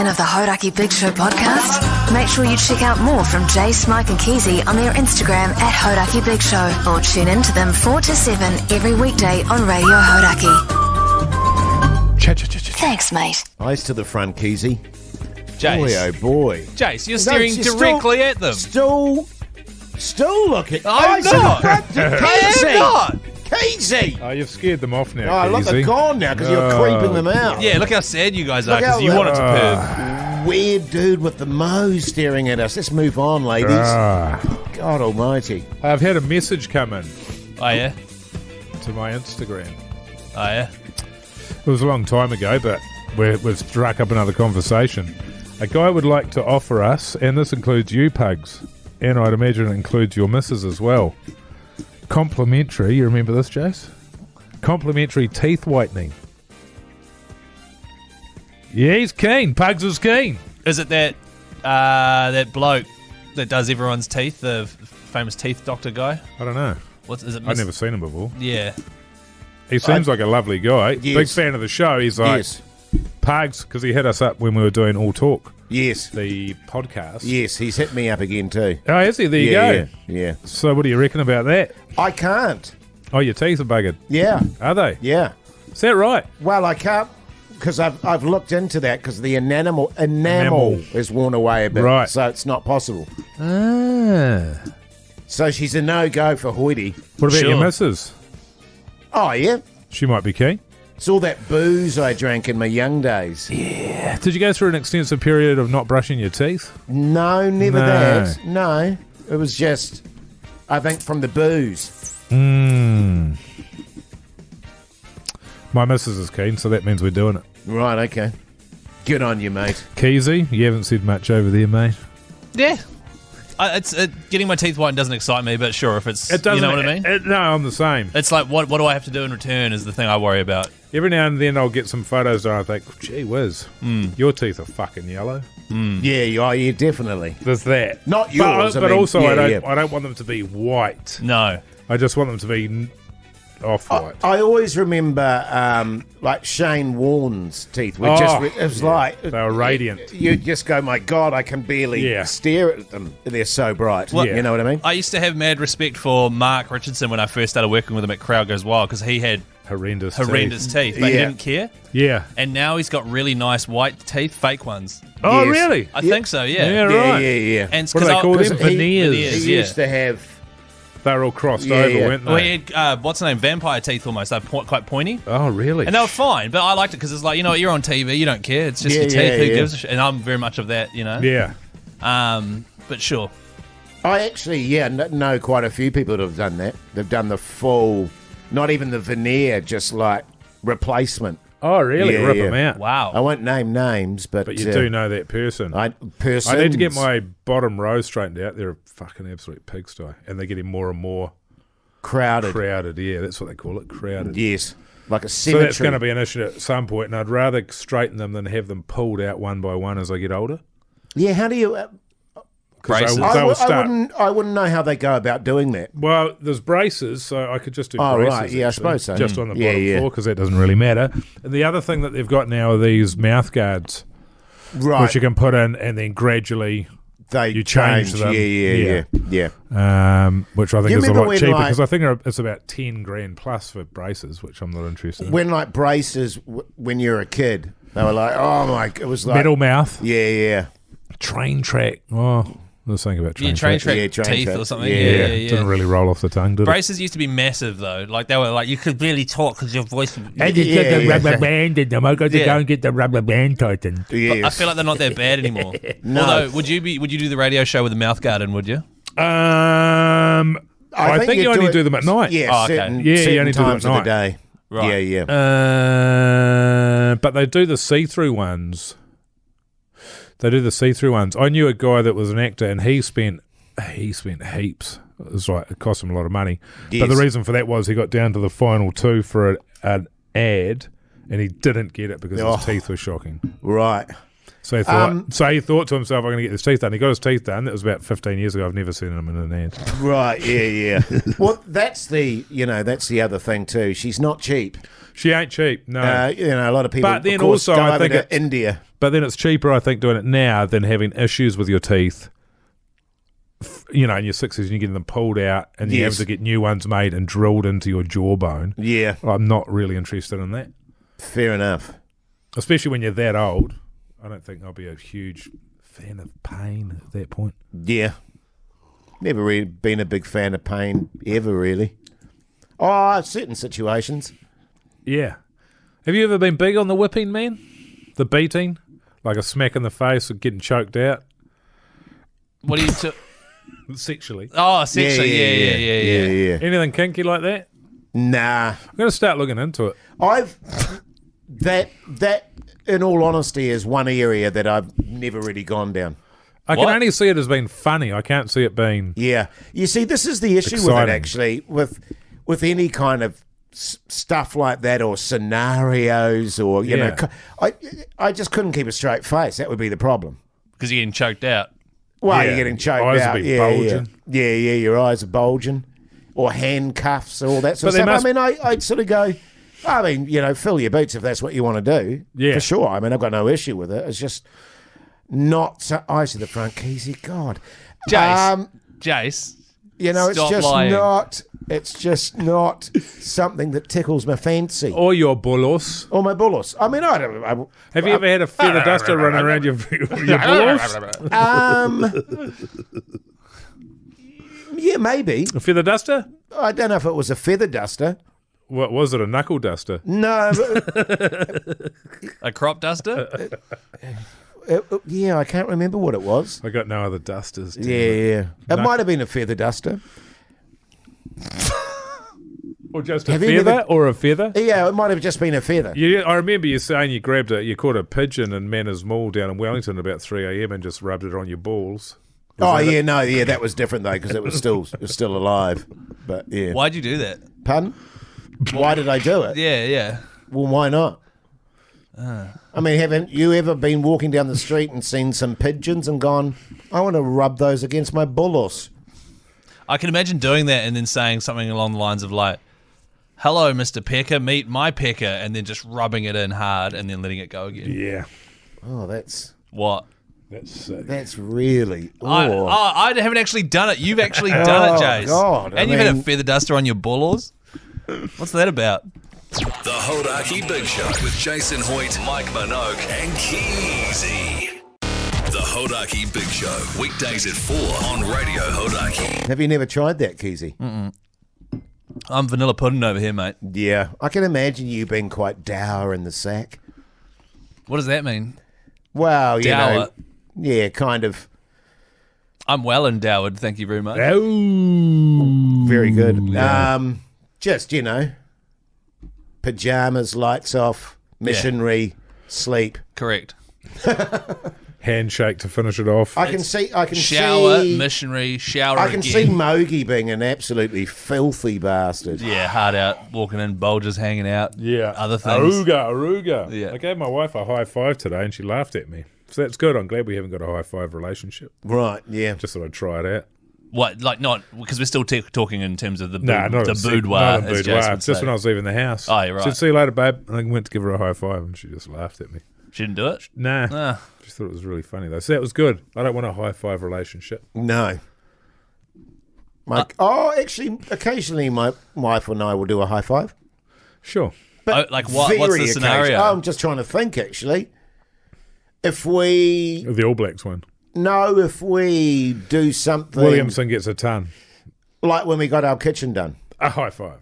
fan of the Hauraki Big Show podcast? Make sure you check out more from Jase, Mike and Keyzie on their Instagram at Hauraki Big Show, or tune in to them 4 to 7 every weekday on Radio Hauraki. Thanks, mate. Eyes to the front, Keyzie. Jase. Boy, oh boy. Jase, you're staring directly at them. Still looking. I'm not. I am not. Keyzie. Oh, you've scared them off now, Oh, look, they're gone now because you're creeping them out. Yeah, look how sad you guys are Look how because you want it to perv. Weird dude with the Mo's staring at us. Let's move on, ladies. God almighty. I've had a message come in Oh, yeah? to my Instagram. Oh, yeah? It was a long time ago, but we've struck up another conversation. A guy would like to offer us, and this includes you, Pugs, and I'd imagine it includes your missus as well, complimentary, you remember this, Jase? Complimentary teeth whitening. Yeah, he's keen. Pugs is keen. Is it that bloke that does everyone's teeth, the famous teeth doctor guy? I don't know. Is it? I've never seen him before. Yeah. He seems like a lovely guy. Yes. Big fan of the show. He's like, Yes. Pugs, because he hit us up when we were doing All Talk, Yes. the podcast. Yes, he's hit me up again too. Oh, is he? There you go. Yeah. So what do you reckon about that? I can't. Oh, your teeth are buggered. Yeah. Are they? Yeah. Is that right? Well, I can't because I've looked into that because the enamel is worn away a bit. Right. So it's not possible. Ah. So she's a no-go for Hoity. What about Sure. your missus? Oh, yeah. She might be keen. It's all that booze I drank in my young days. Yeah. Did you go through an extensive period of not brushing your teeth? No, never No. that. No. It was just, I think, from the booze. My missus is keen, so that means we're doing it. Right, okay. Good on you, mate. Keyzie, you haven't said much over there, mate. Yeah. Getting my teeth whitened doesn't excite me, but sure, if it's, It doesn't. you know what I mean? No, I'm the same. It's like, what do I have to do in return is the thing I worry about. Every now and then I'll get some photos and I think, gee whiz, your teeth are fucking yellow. Yeah, definitely. There's that. Not yours, But I mean, also yeah. I don't want them to be white. No. I just want them to be off-white. I always remember, like Shane Warne's teeth were it was like they were radiant. You just go, my God, I can barely stare at them. They're so bright. Well, You know what I mean? I used to have mad respect for Mark Richardson when I first started working with him at Crowd Goes Wild because he had horrendous teeth, but he didn't care. Yeah. And now he's got really nice white teeth, fake ones. Oh, Yes. really? I think so, yeah. Yeah, right. Yeah. And What do they call them? Veneers. He used to have. They were all crossed Yeah, over, yeah. weren't they? Well, he had, what's the name? Vampire teeth almost. They're quite pointy. Oh, really? And they were fine, but I liked it because it's like, you know, you're on TV, you don't care. It's just Yeah, your teeth. yeah, Who yeah. gives a shit? And I'm very much of that, you know. Yeah. But sure. I actually, know quite a few people that have done that. They've done the full, not even the veneer, just like replacement. Oh, really? Yeah, Rip yeah. them out. Wow. I won't name names, but But you do know that person. I persons. need to get my bottom row straightened out. They're a fucking absolute pigsty. And they're getting more and more crowded. Yeah, that's what they call it, crowded. Yes, like a So cemetery. that's going to be an issue at some point, and I'd rather straighten them than have them pulled out one by one as I get older. Yeah, how do you? 'Cause Braces. they will start. I wouldn't know how they go about doing that. Well, there's braces, so I could just do Oh, braces. right. Yeah, I actually, suppose so. Just on the Yeah, bottom yeah. floor, because that doesn't really matter. And the other thing that they've got now are these mouth guards, Right. which you can put in and then gradually you change them. Yeah. Which I think You is a remember lot when, cheaper, like- because I think it's about 10 grand plus for braces, which I'm not interested in. When like braces, when you're a kid, they were like, oh my, it was like Metal mouth, Yeah. train track. Oh, I was thinking about train Train track. track Yeah, train teeth track. or something. Yeah. Yeah. Didn't really roll off the tongue, did it? Braces used to be massive though. Like they were like you could barely talk because your voice. I just Yeah, got the yeah. rubber band in them. I got to Yeah. go and get the rubber band tightened. Yes. I feel like they're not that bad anymore. No. Although, would you do the radio show with a mouth guard in? Would you? I think you only do them at night. Yeah, Oh, okay. certain, Yeah, you certain only do them times at of the night. day. Right. Yeah. But they do the see-through ones. I knew a guy that was an actor, and he spent heaps. It was like it cost him a lot of money. Yes. But the reason for that was he got down to the final two for an ad, and he didn't get it because his teeth were shocking. Right. So he thought to himself, I'm going to get his teeth done. He got his teeth done. That was about 15 years ago. I've never seen him in an ad. Right, yeah. Well, that's the other thing too. She's not cheap. She ain't cheap, no. A lot of people, But then of course, also, go I over think to India. But then it's cheaper, I think, doing it now than having issues with your teeth. In your 60s, and you're getting them pulled out, and you have to get new ones made and drilled into your jawbone. Yeah. I'm not really interested in that. Fair enough. Especially when you're that old. I don't think I'll be a huge fan of pain at that point. Yeah. Never really been a big fan of pain, ever, really. Oh, certain situations. Yeah. Have you ever been big on the whipping, man? The beating? Like a smack in the face or getting choked out? What do you... Sexually. Oh, sexually. Yeah. Anything kinky like that? Nah. I'm going to start looking into it. That, in all honesty, is one area that I've never really gone down. I can only see it as being funny. I can't see it being... Yeah. You see, this is the issue exciting. with it, actually, with any kind of stuff like that or scenarios or, you know, I just couldn't keep a straight face. That would be the problem. Because you're getting choked out. Well, you're getting choked eyes out. Will be bulging. Yeah, your eyes are bulging. Or handcuffs, all that sort of stuff. I mean, I'd sort of go, fill your boots if that's what you want to do. Yeah. For sure. I mean, I've got no issue with it. It's just not so eyes to the front, Keyzie. God. Jase. It's just not something that tickles my fancy. Or your bullos. Or my bullos. I mean, I don't... Have you ever had a feather duster running around your bullos? Yeah, maybe. A feather duster? I don't know if it was a feather duster. What was it, a knuckle duster? No. A crop duster? I can't remember what it was. I got no other dusters. Yeah. It might have been a feather duster. Or just a feather or a feather? Yeah, it might have just been a feather. I remember you saying you caught a pigeon in Manners Mall down in Wellington about 3 a.m. and just rubbed it on your balls. That was different though because it was still alive. But yeah. Why'd you do that? Pardon? Why did I do it? Yeah. Well, why not? I mean, haven't you ever been walking down the street and seen some pigeons and gone, I want to rub those against my bullos? I can imagine doing that and then saying something along the lines of like, hello, Mr. Pecker, meet my Pecker, and then just rubbing it in hard and then letting it go again. Yeah. Oh, that's... What? That's really... I haven't actually done it. You've actually done it, Jase. God. And you've had a feather duster on your bullos? What's that about? The Hauraki Big Show with Jason Hoyt, Mike Minogue, and Keyzie. The Hauraki Big Show, weekdays at 4 on Radio Hauraki. Have you never tried that, Keyzie? Mm-mm. I'm vanilla pudding over here, mate. Yeah, I can imagine you being quite dour in the sack. What does that mean? Well, dour? Yeah, kind of. I'm well endowed, thank you very much. Oh, very good. Yeah. Just, pajamas, lights off, missionary, sleep. Correct. Handshake to finish it off. I can shower, see missionary, shower I can see Mogi being an absolutely filthy bastard. Yeah, hard out, walking in, bulges hanging out. Yeah. Other things. Aruga. Yeah. I gave my wife a high five today and she laughed at me. So that's good. I'm glad we haven't got a high five relationship. Right, yeah. Just thought I'd try it out. What, like not, because we're still talking in terms of the not the boudoir. Not a boudoir. Just when I was leaving the house. Oh, you're right. She said, see you later, babe. And I went to give her a high five and she just laughed at me. She didn't do it? Nah. She thought it was really funny, though. So that was good. I don't want a high five relationship. No. Actually, occasionally my wife and I will do a high five. Sure. But like what? What's the scenario? I'm just trying to think, actually. If we... The All Blacks one. No, if we do something... Williamson gets a ton. Like when we got our kitchen done. A high five.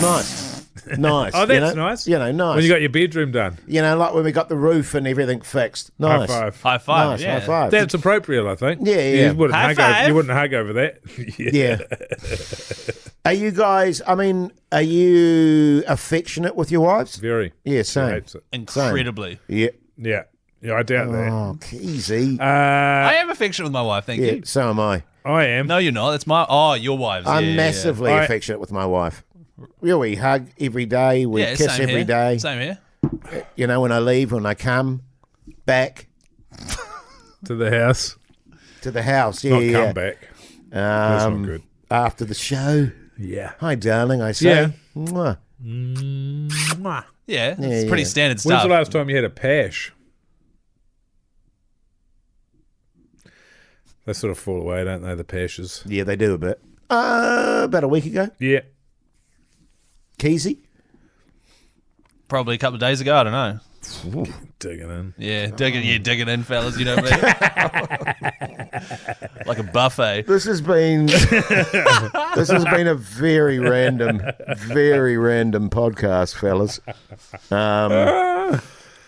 Nice. Nice. Oh, that's nice. Nice. When you got your bedroom done. Like when we got the roof and everything fixed. Nice. High five. Nice, yeah. high five. That's appropriate, I think. Yeah. You wouldn't hug over that. Yeah. Are you guys, are you affectionate with your wives? Very. Yeah, She same. hates it. Incredibly. Yeah. Yeah. Yeah, I doubt that. Oh, Keyzie. I am affectionate with my wife, thank you. So am I. I am. No, you're not. That's your wives. I'm massively affectionate with my wife. We hug every day. We kiss every day. Same here. When I leave, when I come back, To the house. To the house, yeah. Not yeah. come back. That's not good. After the show. Yeah. Hi, darling, I say. Yeah. Mwah. Mwah. Yeah, it's pretty standard When's stuff. the last time you had a pash? They sort of fall away, don't they, the pashes? Yeah, they do a bit. About a week ago. Yeah. Keyzie. Probably a couple of days ago, I don't know. Digging in. Yeah, digging in, fellas, you know what I mean? Like a buffet. This has been a very random podcast, fellas.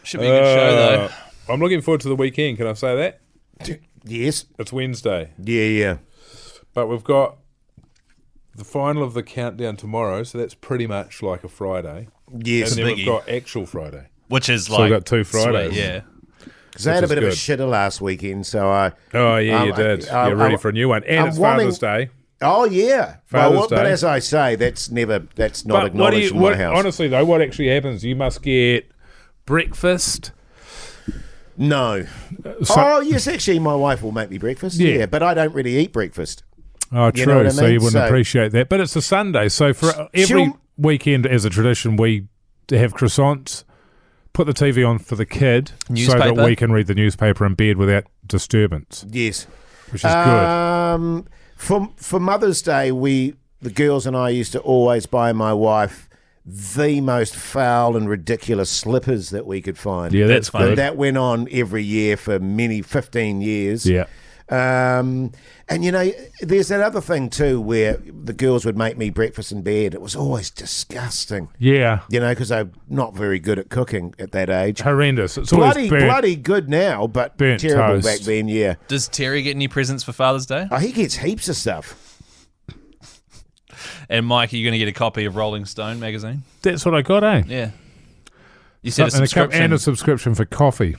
Should be a good show, though. I'm looking forward to the weekend, can I say that? Yes. It's Wednesday. Yeah. But we've got the final of the countdown tomorrow, so that's pretty much like a Friday. Yes. And then biggie. we've got actual Friday. Which is So we've got 2 Fridays. Sweet, yeah. Because I had a Which bit is of a shitter last weekend, so I... Oh, yeah, you did. You're ready for a new one. And I'm it's wanting- Father's Day. Oh, yeah. Father's But Day. as I say, that's not But acknowledged in my house. honestly, though, what actually happens, you must get breakfast. No. So- yes, actually, my wife will make me breakfast. Yeah. Yeah, but I don't really eat breakfast. Oh, You true. know what I So mean? you wouldn't So- appreciate that. But it's a Sunday. So for every She'll- weekend, as a tradition, we have croissants, put the TV on for the kid so Newspaper. that we can read the newspaper in bed without disturbance, Yes. which is good. For Mother's Day, the girls and I used to always buy my wife the most foul and ridiculous slippers that we could find. Yeah, that's funny. good. That went on every year for 15 years. Yeah. And, you know, there's that other thing, too, where the girls would make me breakfast in bed. It was always disgusting, Yeah. you know, because I'm not very good at cooking at that age. Horrendous. It's always burnt. Bloody good now, but burnt terrible toast. back then, yeah. Does Terry get any presents for Father's Day? Oh, he gets heaps of stuff. And Mike, are you going to get a copy of Rolling Stone magazine? That's what I got, eh? Yeah. You said a And subscription. and a subscription for coffee.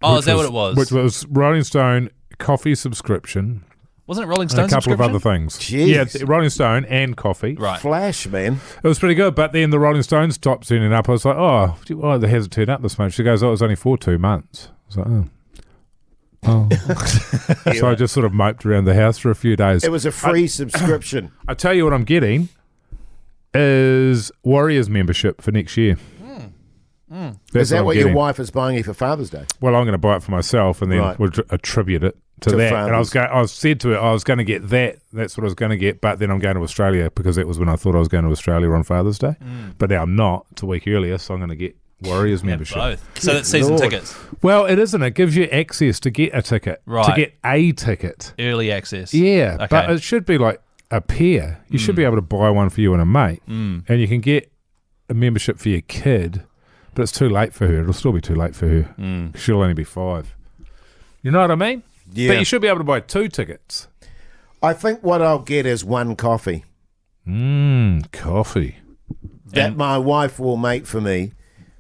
Oh, which is that what it was? Which was Rolling Stone coffee subscription Wasn't it Rolling and Stone a couple of subscription? other things. Jeez. Yeah, Rolling Stone and coffee. Right. Flash, man. It was pretty good, but then the Rolling Stones stopped turning up. I was like, oh, it hasn't turned up this much. She goes, oh, it was only for 2 months. I was like, oh. So I just sort of moped around the house for a few days. It was a free subscription. I tell you what I'm getting is Warriors membership for next year. That's Is that I'm what getting. your wife is buying you for Father's Day? Well, I'm going to buy it for myself and then Right. we'll attribute it to To that. And fathers. I said to her, I was going to get that. That's what I was going to get. But then I'm going to Australia because that was when I thought I was going to Australia on Father's Day. But now I'm not. It's a week earlier, so I'm going to get Warriors Yeah, membership. both. So that's season Lord. tickets. Well, it isn't. It gives you access to get a ticket. To Right. get a ticket. Early access. Yeah. Okay. But it should be like a pair. You should be able to buy one for you and a mate. And you can get a membership for your kid. But it's too late for her. It'll still be too late for her. She'll only be 5. You know what I mean? Yeah. But you should be able to buy 2 tickets. I think what I'll get is one coffee Coffee. that my wife will make for me,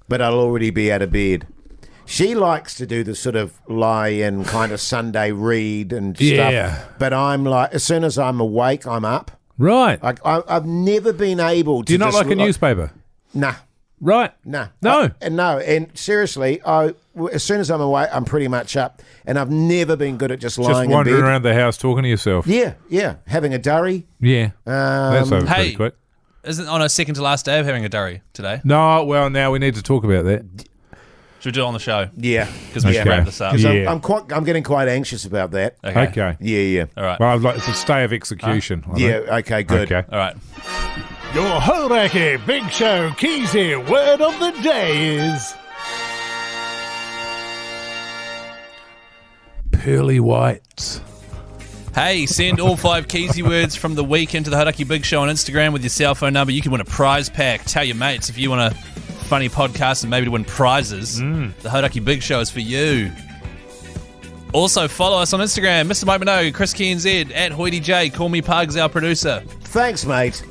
but I'll already be out of bed. She likes to do the sort of lie-in kind of Sunday read and stuff. Yeah. But I'm like, as soon as I'm awake, I'm up. Right. I've never been able to. Do you not just like a newspaper? Nah. Right. No. No. And seriously, as soon as I'm awake, I'm pretty much up. And I've never been good at just Just lying in wandering bed. around the house talking to yourself. Yeah. Having a durry. Yeah. That's over pretty Hey, quick. isn't it on a second to last day of having a durry today? No, well, now we need to talk about that. Should we do it on the show? Yeah. Because we should Okay. wrap this up. 'Cause Yeah. I'm getting quite anxious about that. Okay. Yeah. All right. Well, I'd like it's a stay of execution. I Yeah, think. okay, good. Okay. All right. Your Hauraki Big Show Keyzie word of the day is Pearly whites. Hey, send all 5 Keyzie words from the week into the Hauraki Big Show on Instagram with your cell phone number. You can win a prize pack. Tell your mates if you want a funny podcast and maybe to win prizes. The Hauraki Big Show is for you. Also, follow us on Instagram, Mr. Mike Minogue, Chris KNZ, at Hoity J. Call me Pugs, our producer. Thanks, mate.